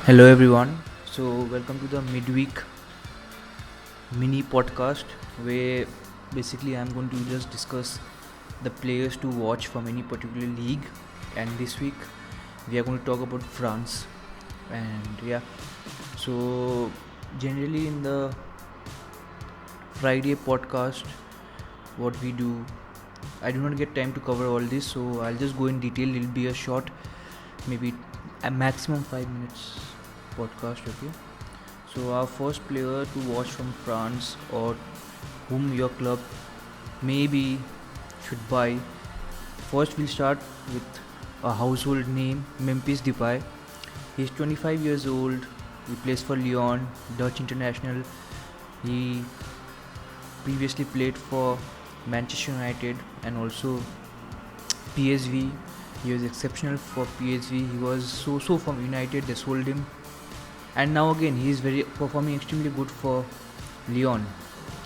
Hello everyone. So welcome to the midweek mini podcast where basically I'm going to just discuss the players to watch from any particular league, and this week we are going to talk about France. And yeah, so generally in the Friday podcast what we do, I do not get time to cover all this, so I'll just go in detail. It'll be a short, maybe a maximum 5 minutes podcast, okay? So our first player to watch from France, or whom your club maybe should buy. First we'll start with a household name, Memphis Depay. He's 25 years old. He plays for Lyon, Dutch international. He previously played for Manchester United and also PSV. He was exceptional for PSV. He was so from United. They sold him, and now again he is performing extremely good for Lyon.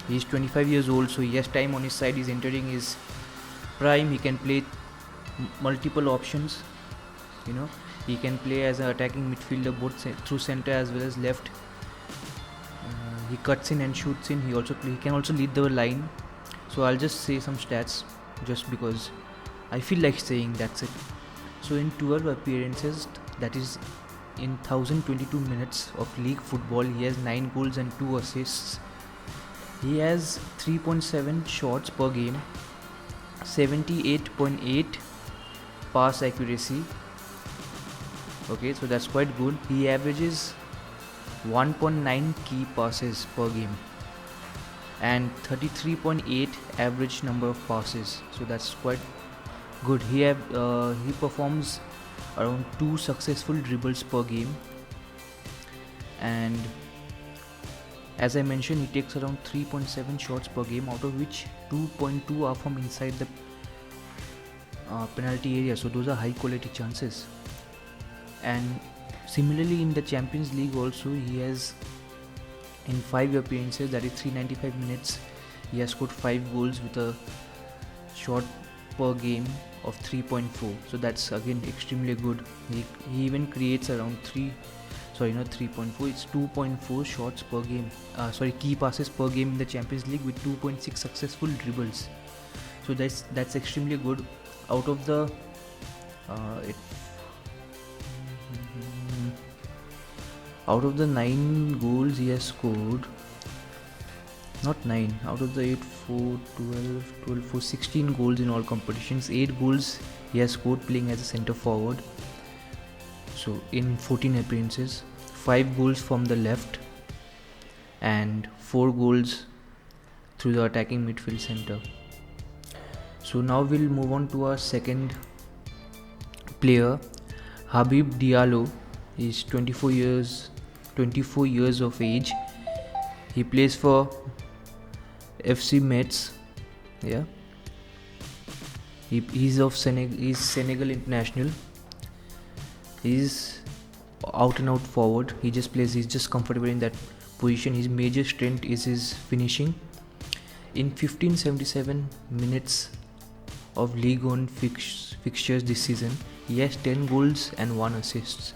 He is 25 years old, so he has time on his side. He's entering his prime. He can play multiple options. He can play as an attacking midfielder both through center as well as left. He cuts in and shoots in. He can also lead the line. So I'll just say some stats just because I feel like saying. That's it. So in 12 appearances, that is in 1022 minutes of league football, he has 9 goals and 2 assists. He has 3.7 shots per game, 78.8 pass accuracy. Okay, so that's quite good. He averages 1.9 key passes per game and 33.8 average number of passes. So that's quite good. He performs around 2 successful dribbles per game, and as I mentioned, he takes around 3.7 shots per game, out of which 2.2 are from inside the penalty area. So those are high quality chances. And similarly in the Champions League also, he has in 5 appearances, that is 395 minutes, he has scored 5 goals with a shot per game of 3.4. so that's again extremely good. He even creates around 3.4, it's 2.4 shots per game, key passes per game in the Champions League with 2.6 successful dribbles. So that's extremely good. Out of the out of the 9 goals he has scored, not 9, out of the 8, 4, 12, 4, 16 goals in all competitions, 8 goals he has scored playing as a centre forward. So in 14 appearances, 5 goals from the left and 4 goals through the attacking midfield centre. So now we'll move on to our second player, Habib Diallo. He's 24 years of age. He plays for FC Metz. Yeah. He's Senegal international. He's out and out forward. He's just comfortable in that position. His major strength is his finishing. In 1577 minutes of League One fixtures this season, he has 10 goals and 1 assist.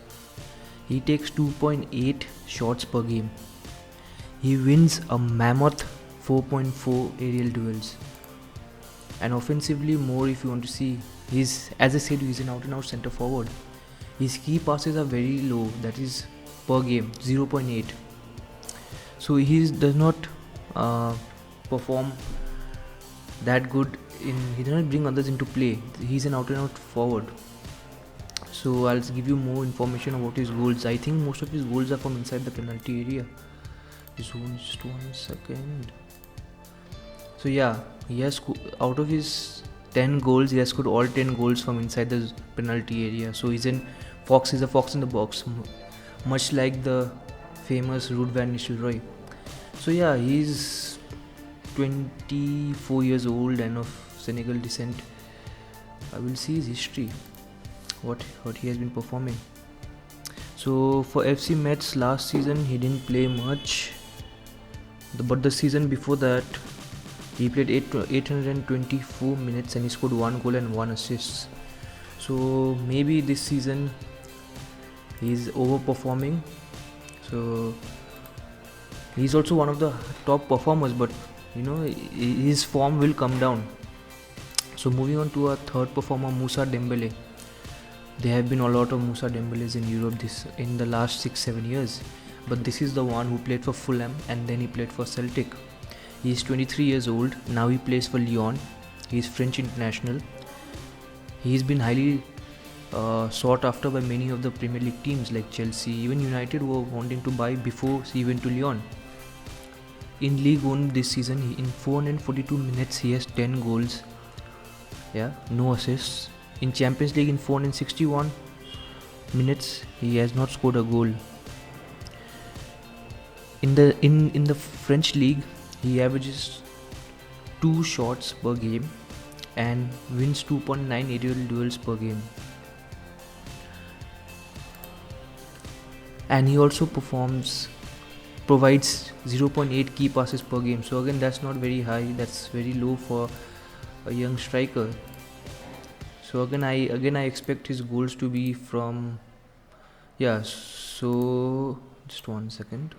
He takes 2.8 shots per game. He wins a mammoth 4.4 aerial duels. And offensively more, if you want to see, as I said, he's an out and out centre forward. His key passes are very low, that is per game 0.8. So he does not perform that good he does not bring others into play. He's an out and out forward. So I'll give you more information about his goals. I think most of his goals are from inside the penalty area. Just 1 second. So yeah, he has out of his 10 goals, he has scored all 10 goals from inside the penalty area. So he's a fox in the box, much like the famous Ruud van Nistelrooy. So yeah, he's 24 years old and of Senegal descent. I will see his history, what he has been performing. So for FC Metz last season he didn't play much, but the season before that he played 824 minutes and he scored 1 goal and 1 assist. So maybe this season He's overperforming. So he's also one of the top performers, but his form will come down. So moving on to our third performer, Moussa Dembele. There have been a lot of Moussa Dembeles in Europe in the last 6-7 years, but this is the one who played for Fulham and then he played for Celtic. He is 23 years old. Now he plays for Lyon. He is French international. He has been highly sought after by many of the Premier League teams like Chelsea. Even United were wanting to buy before he went to Lyon. In League 1 this season, in 442 minutes, he has 10 goals. No assists. In Champions League, in 461 minutes, he has not scored a goal. In the French league, he averages 2 shots per game and wins 2.9 aerial duels per game. And he also provides 0.8 key passes per game. So again, that's not very high. That's very low for a young striker. So again I expect his goals to be from so just 1 second.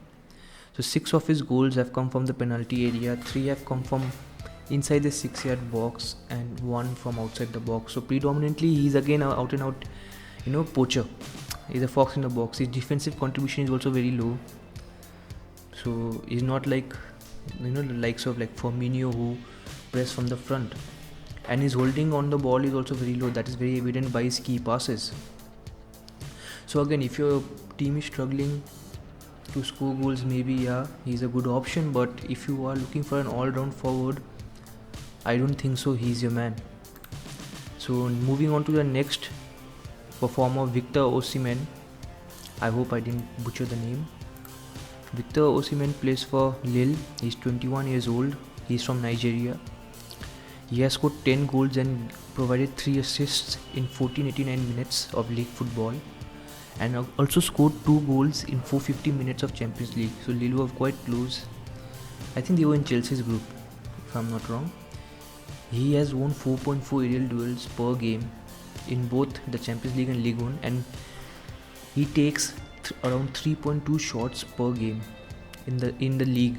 So 6 of his goals have come from the penalty area, 3 have come from inside the 6-yard box and 1 from outside the box. So predominantly he's again out and out poacher. He's a fox in the box. His defensive contribution is also very low. So he's not like the likes of like Firmino who press from the front. And his holding on the ball is also very low. That is very evident by his key passes. So again, if your team is struggling to score goals, maybe he's a good option. But if you are looking for an all-round forward, I don't think so he's your man. So moving on to the next performer, Victor Osimhen. I hope I didn't butcher the name. Victor Osimhen plays for Lille. He's 21 years old. He's from Nigeria. He has scored 10 goals and provided 3 assists in 1489 minutes of league football, and also scored 2 goals in 450 minutes of Champions League. So Lille were quite close. I think they were in Chelsea's group, if I'm not wrong. He has won 4.4 aerial duels per game in both the Champions League and Ligue 1, and he takes around 3.2 shots per game in the league.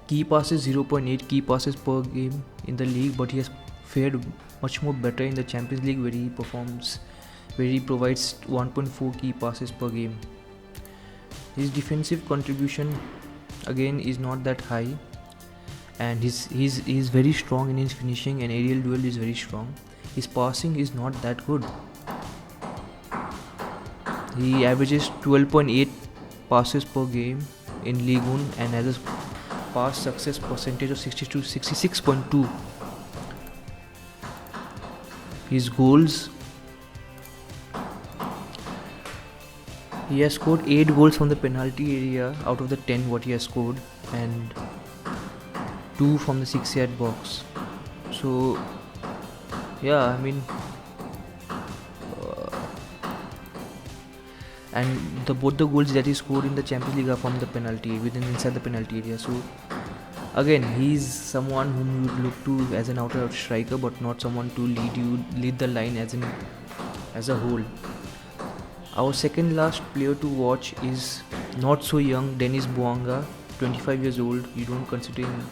Key passes 0.8 key passes per game in the league, but he has fared much more better in the Champions League where he provides 1.4 key passes per game. His defensive contribution again is not that high, and he's very strong in his finishing, and aerial duel is very strong. His passing is not that good. He averages 12.8 passes per game in Ligue 1 and has a pass success percentage of 66.2. His goals, he has scored 8 goals from the penalty area out of the 10 what he has scored, and 2 from the 6-yard box. So and both the goals that he scored in the Champions League are from the penalty, inside the penalty area. So again, he's someone whom you would look to as an out-and-out striker, but not someone to lead the line as a whole. Our second last player to watch is not so young, Denis Bouanga, 25 years old. You don't consider him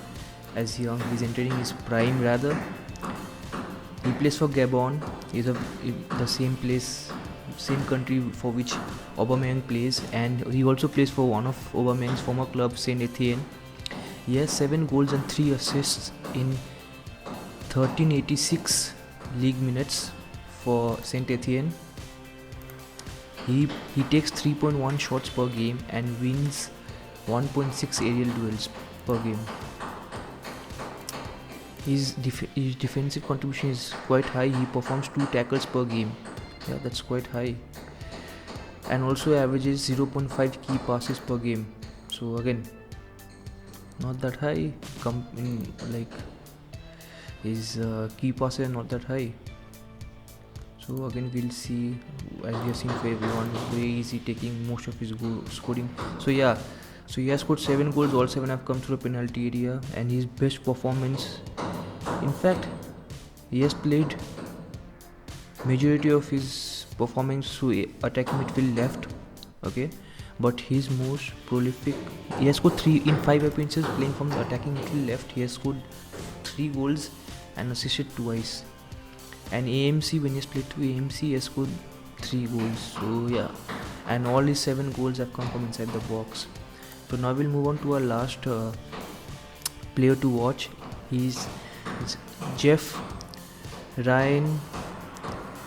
as young. He's entering his prime rather. He plays for Gabon. He's the same country for which Aubameyang plays, and he also plays for one of Aubameyang's former clubs, Saint Etienne. He has 7 goals and 3 assists in 1386 league minutes for Saint Etienne. He takes 3.1 shots per game and wins 1.6 aerial duels per game. His defensive contribution is quite high. He performs 2 tackles per game. That's quite high. And also averages 0.5 key passes per game. So again, not that high. His key passes are not that high. So again, we'll see, as we have seen for everyone, where is he taking most of his goal scoring. So he has scored 7 goals. All 7 have come through the penalty area, and his best performance, in fact, he has played majority of his performance through attacking midfield left. Okay, but his most prolific, he has scored 3 in 5 appearances playing from the attacking midfield left. He has scored 3 goals and assisted twice. And AMC, when he has played to AMC, he has scored 3 goals. So yeah, and all his 7 goals have come from inside the box. So now we'll move on to our last player to watch. He's Jeff Ryan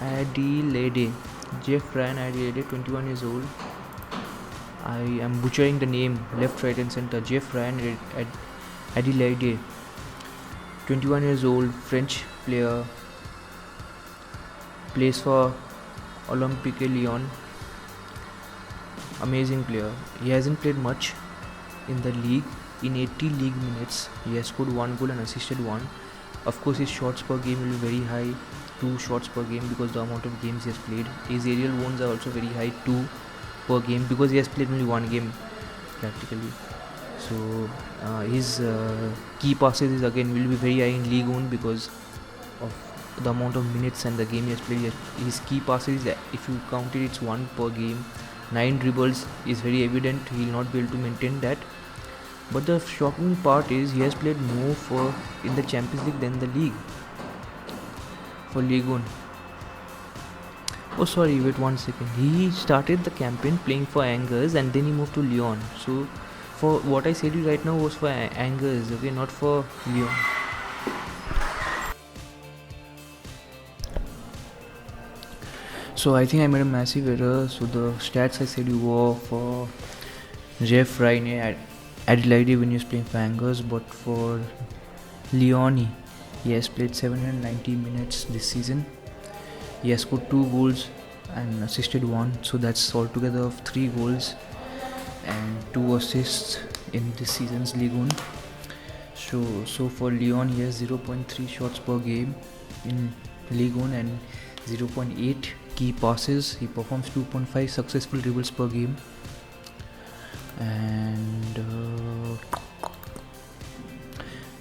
Adelaide. Jeff Ryan Adelaide, 21 years old. I am butchering the name left, right, and center. Jeff Ryan Adelaide, 21 years old, French player, plays for Olympique Lyon. Amazing player. He hasn't played much in the league. In 80 league minutes, he has scored 1 goal and assisted 1. Of course, his shots per game will be very high, 2 shots per game, because the amount of games he has played. His aerial wounds are also very high, 2 per game, because he has played only 1 game practically. So his key passes is again will be very high in League 1 because of the amount of minutes and the game he has played. His key passes, if you count it, it's 1 per game. 9 dribbles is very evident. He will not be able to maintain that. But the shocking part is he has played more in the Champions League than the league. For League 1. Oh sorry, wait 1 second. He started the campaign playing for Angers and then he moved to Lyon. So for what I said right now was for Angers, okay, not for Lyon. So I think I made a massive error. So the stats I said you were for Jeff Ryan Adelaide when he was playing for Angers, but for Lyon he has played 790 minutes this season. He has scored 2 goals and assisted 1, so that's altogether of 3 goals and 2 assists in this season's League 1. So for Lyon he has 0.3 shots per game in League 1 and 0.8 key passes. He performs 2.5 successful dribbles per game, and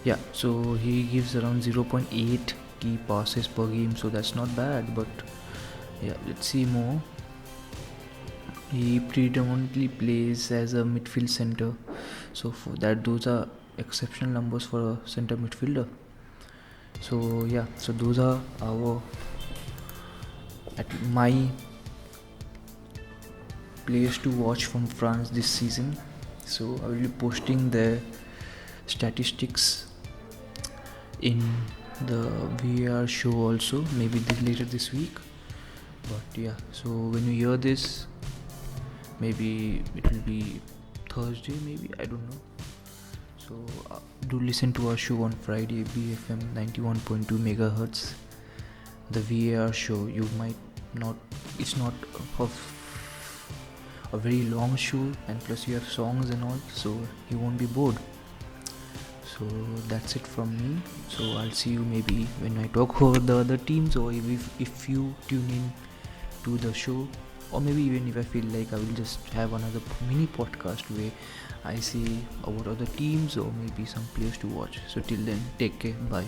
yeah, so he gives around 0.8 key passes per game, so that's not bad. But yeah, let's see more. He predominantly plays as a midfield center, so for that those are exceptional numbers for a center midfielder. So yeah, so those are my players to watch from France this season. So I will be posting the statistics in the VAR show also, maybe later this week. But yeah, so when you hear this, maybe it will be Thursday, maybe, I don't know. So do listen to our show on Friday, BFM 91.2 megahertz, the VAR show. You might not, it's not a very long show, and plus you have songs and all, so you won't be bored. So that's it from me. So I'll see you maybe when I talk about the other teams, or if you tune in to the show, or maybe even if I feel like I will just have another mini podcast where I say about other teams or maybe some players to watch. So till then, take care, bye.